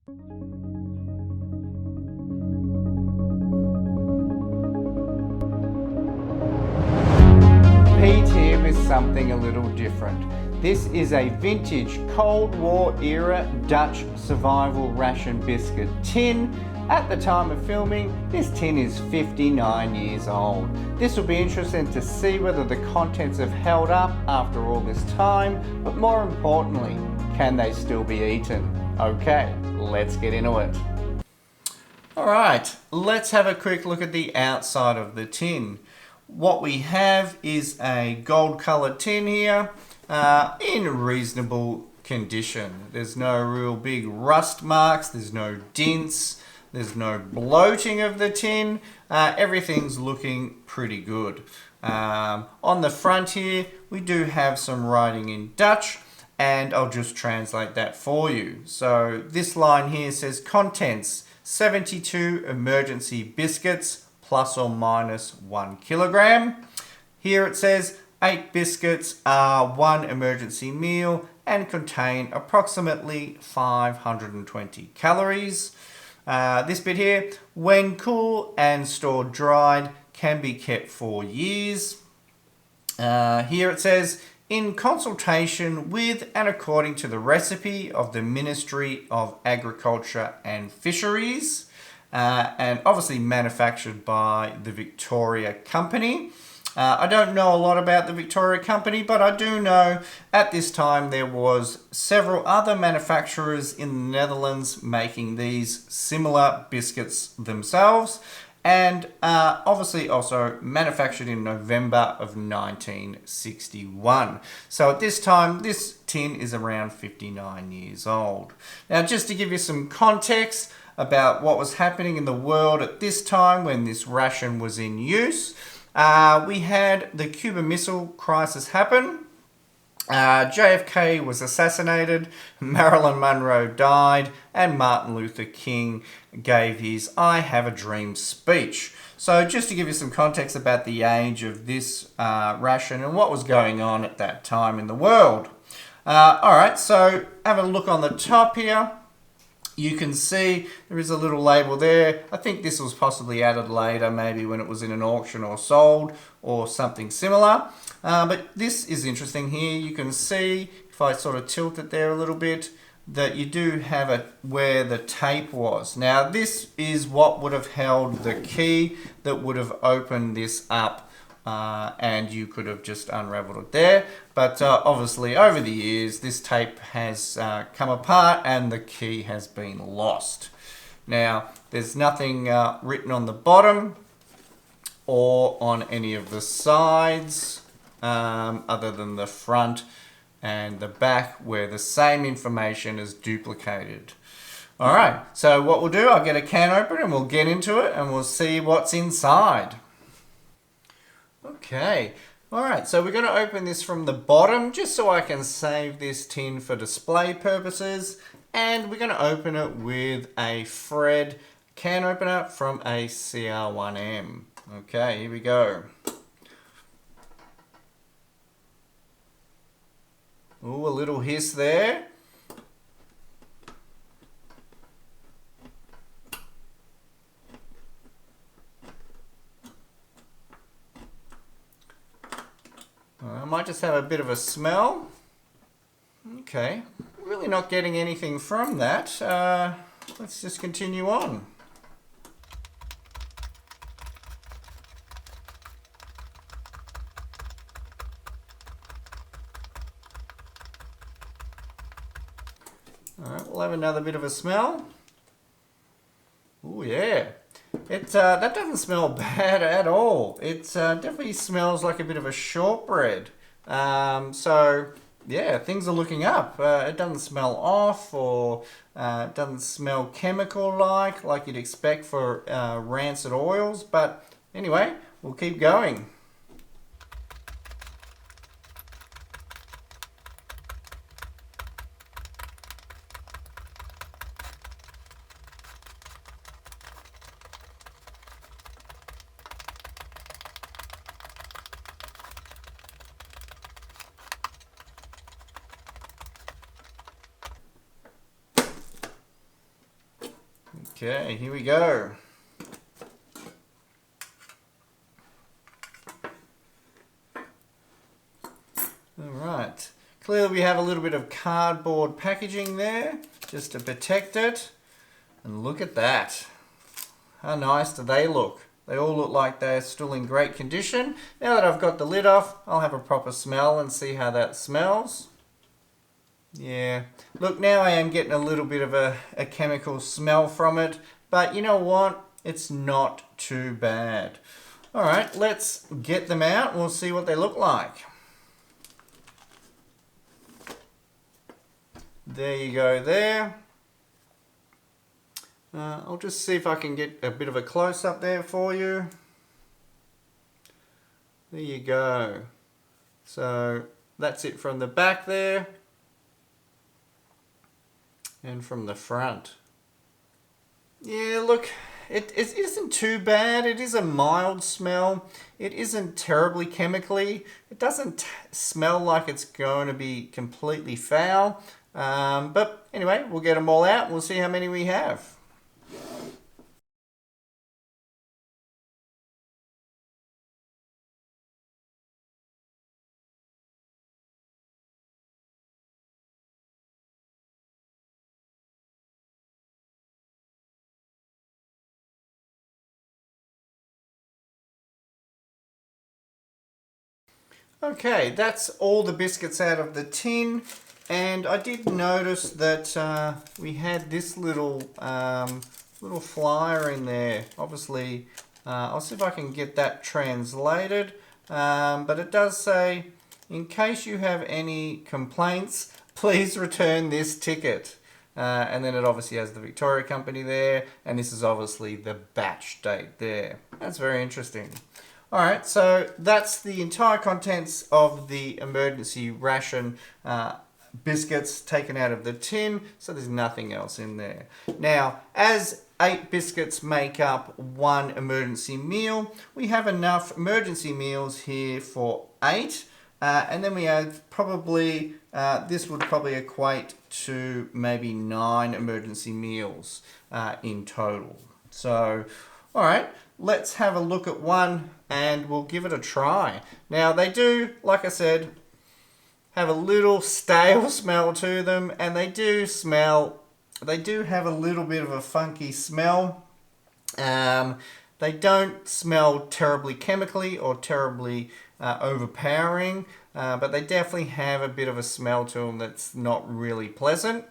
P-tib is something a little different. This is a vintage Cold War era Dutch survival ration biscuit tin. At the time of filming, this tin is 59 years old. This will be interesting to see whether the contents have held up after all this time, but more importantly, can they still be eaten? Okay, let's get into it. Alright, let's have a quick look at the outside of the tin. What we have is a gold coloured tin here, in reasonable condition. There's no real big rust marks, there's no dents, there's no bloating of the tin. Everything's looking pretty good. On the front here, we do have some writing in Dutch, and I'll just translate that for you. So this line here says contents 72 emergency biscuits plus or minus 1 kilogram. Here it says 8 biscuits are 1 emergency meal and contain approximately 520 calories. This bit here, when cool and stored dried, can be kept for years. Here it says, in consultation with and according to the recipe of the Ministry of Agriculture and Fisheries, and obviously manufactured by the Victoria Company. I don't know a lot about the Victoria Company, but I do know at this time there was several other manufacturers in the Netherlands making these similar biscuits themselves, and obviously also manufactured in November of 1961. So at this time, this tin is around 59 years old. Now, just to give you some context about what was happening in the world at this time when this ration was in use, we had the Cuban Missile Crisis happen. JFK was assassinated, Marilyn Monroe died, and Martin Luther King gave his I Have a Dream speech. So just to give you some context about the age of this ration and what was going on at that time in the world. Alright, so have a look on the top here. You can see there is a little label there. I think this was possibly added later, maybe when it was in an auction or sold or something similar. But this is interesting here. You can see, if I sort of tilt it there a little bit, that you do have it where the tape was. Now this is what would have held the key that would have opened this up. And you could have just unraveled it there, but obviously over the years this tape has come apart and the key has been lost. Now there's nothing written on the bottom or on any of the sides other than the front and the back where the same information is duplicated. Alright, so what we'll do, I'll get a can opener and we'll get into it and we'll see what's inside. Okay, alright, so we're going to open this from the bottom just so I can save this tin for display purposes, and we're going to open it with a Fred can opener from a CR1M. Okay, here we go. Ooh, a little hiss there. I might just have a bit of a smell. Okay, really not getting anything from that. Let's just continue on. Alright, we'll have another bit of a smell. Oh yeah. That doesn't smell bad at all. It definitely smells like a bit of a shortbread. So yeah, things are looking up. It doesn't smell off, or it doesn't smell chemical like you'd expect for rancid oils. But anyway, we'll keep going. Okay, here we go. Alright, clearly we have a little bit of cardboard packaging there, just to protect it. And look at that. How nice do they look? They all look like they're still in great condition. Now that I've got the lid off, I'll have a proper smell and see how that smells. Yeah, look, now I am getting a little bit of a chemical smell from it, but you know what? It's not too bad. Alright, let's get them out and we'll see what they look like. There you go there. I'll just see if I can get a bit of a close-up there for you. There you go. So that's it from the back there. And from the front. Yeah, look, it isn't too bad. It is a mild smell. It isn't terribly chemically. It doesn't smell like it's going to be completely foul. But anyway, we'll get them all out and we'll see how many we have. Okay, that's all the biscuits out of the tin, and I did notice that we had this little flyer in there. Obviously, I'll see if I can get that translated, but it does say, in case you have any complaints, please return this ticket. And then it obviously has the Victoria Company there, and this is obviously the batch date there. That's very interesting. Alright, so that's the entire contents of the emergency ration biscuits taken out of the tin, so there's nothing else in there. Now, as 8 biscuits make up one emergency meal, we have enough emergency meals here for 8, and then we have probably, this would probably equate to maybe 9 emergency meals in total. So, alright, let's have a look at one and we'll give it a try. Now they do, like I said, have a little stale smell to them, and they do have a little bit of a funky smell. They don't smell terribly chemically or terribly overpowering, but they definitely have a bit of a smell to them that's not really pleasant.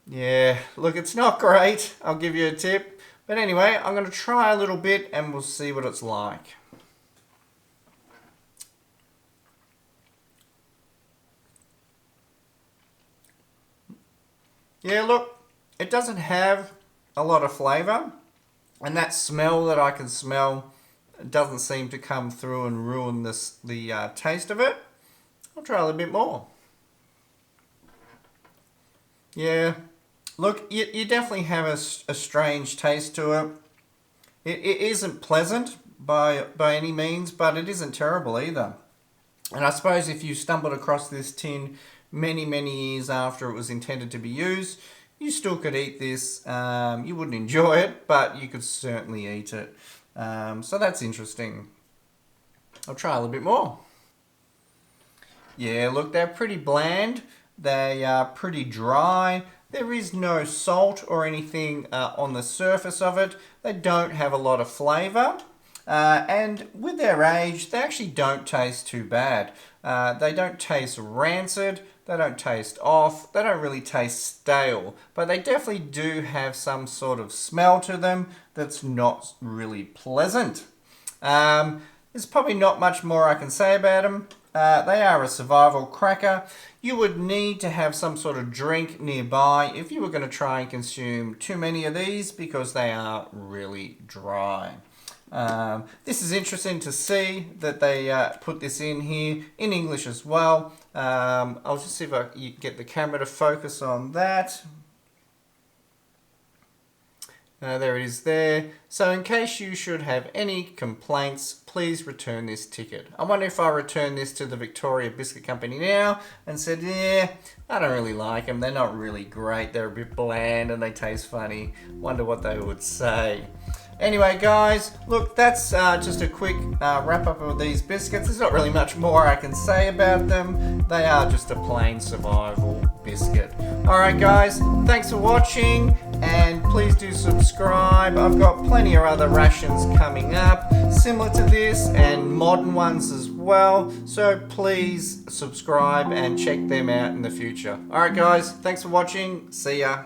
Yeah, look, it's not great, I'll give you a tip. But anyway, I'm going to try a little bit and we'll see what it's like. Yeah, look, it doesn't have a lot of flavour, and that smell that I can smell doesn't seem to come through and ruin the taste of it. I'll try a little bit more. Yeah, look, you definitely have a strange taste to it. It isn't pleasant by any means, but it isn't terrible either. And I suppose if you stumbled across this tin many years after it was intended to be used, you still could eat this. You wouldn't enjoy it, but you could certainly eat it. So that's interesting. I'll try a little bit more. Yeah, look, they're pretty bland. They are pretty dry. There is no salt or anything on the surface of it. They don't have a lot of flavour. And with their age, they actually don't taste too bad. They don't taste rancid. They don't taste off. They don't really taste stale. But they definitely do have some sort of smell to them that's not really pleasant. There's probably not much more I can say about them. They are a survival cracker. You would need to have some sort of drink nearby if you were going to try and consume too many of these, because they are really dry. This is interesting to see that they put this in here in English as well. I'll just see if I can get the camera to focus on that. There it is there. So in case you should have any complaints, please return this ticket. I wonder if I return this to the Victoria Biscuit Company now and said, yeah, I don't really like them. They're not really great. They're a bit bland and they taste funny. Wonder what they would say. Anyway, guys, look, that's just a quick wrap up of these biscuits. There's not really much more I can say about them. They are just a plain survival biscuit. Alright, guys, thanks for watching, and please do subscribe. I've got plenty of other rations coming up, similar to this, and modern ones as well. So please subscribe and check them out in the future. Alright, guys, thanks for watching. See ya.